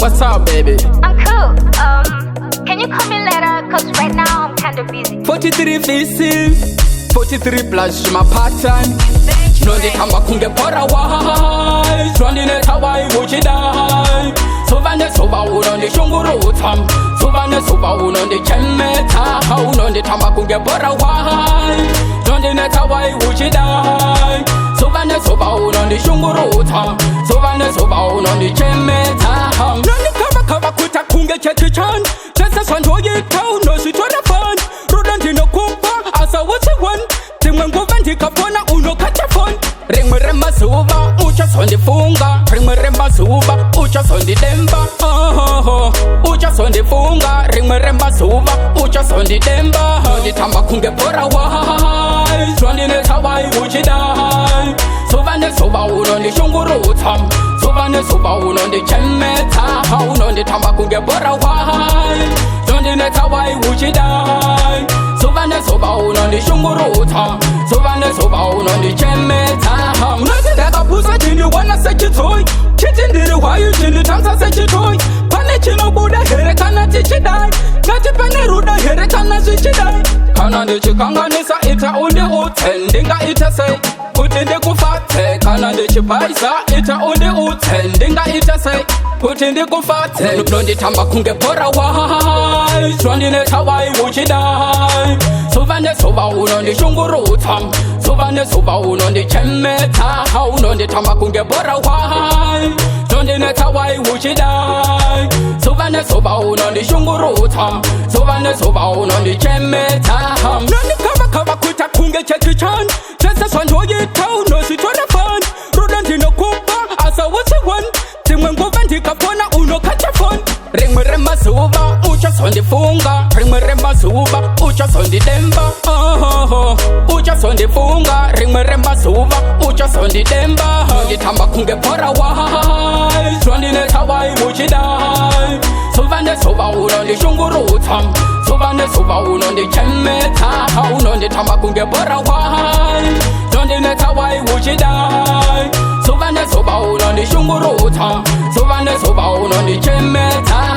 What's up, baby? I'm cool. Can you call me later? Cause right now I'm kinda busy. 43 faces, 43 plus my pattern. Nondi kamba kunge pora wai, Jondi ne tawai wuchi dai. Sovane sova unondi shunguru tam, Sovane sova unondi chemeta. Unondi tamba kunge pora wai, Jondi ne tawai wuchi dai. Sovane sova unondi shunguru tam, Sovane sova unondi chemeta. Nondi kamba kuta kunge chechi chan, Chesa swanto ye tau no si tora fan. Rudanti no kumpa asa wuchi wan. Tingwenguvanti kapona uno kacha phone. Ringmeremba zuva ucha sondi funga. Ringmeremba zuva ucha sondi demba. Ucha sondi funga. Ringmeremba zuva ucha sondi demba. Nondi tamba kunge pora wai, Jondi ne tawai uchi dai. Sovane sova unondi shunguru tam, Sovane sova unondi chemeta. Unondi tamba kunge pora wai, Jondi ne tawai uchi dai. Sovane sova unondi shunguru tam, Sovane sova unondi chemeta. Nondi daga pusa tini wana sechi toy, Chitindiri wayu tini tansa sechi toy. Pane chino buda here kana tichi dai, Nati pane ruda here kana tichi dai. Kana ndichi kanganisa ita undi utendinga ita say. Utinde kufate, kana ndichi paisa ita undi utendinga ita say. Utinde kufate, Nondi tamba kunge pora wai, Jondi ne tawai wuchi dai. Sovane sova unondi shunguru tam, Sovane sova unondi chemeta. Unondi tamba kunge pora wai, Jondi ne tawai wuchi dai. Sovane sova unondi shunguru tam, Sovane sova unondi chemeta. Nondi kaba kuta kunge chechi chan, Chesa swanto ye tau no si tora fan. Rudanti no kumpa asa wuchi wan. Tingwenguvanti kapona uno kacha phone. Ringmeremba zuva ucha sondi funga. Ringmeremba zuva ucha sondi demba. Ucha sondi funga. Ringmeremba zuva ucha sondi demba. Nondi tamba kunge pora wai, Jondi ne tawai wuchi dai. Sovane sova unondi shunguru tam, Sovane sova unondi chemeta. Unondi tamba kunge pora wai, Jondi ne tawai wuchi dai. Sovane sova unondi shunguru tam, Sovane sova unondi chemeta.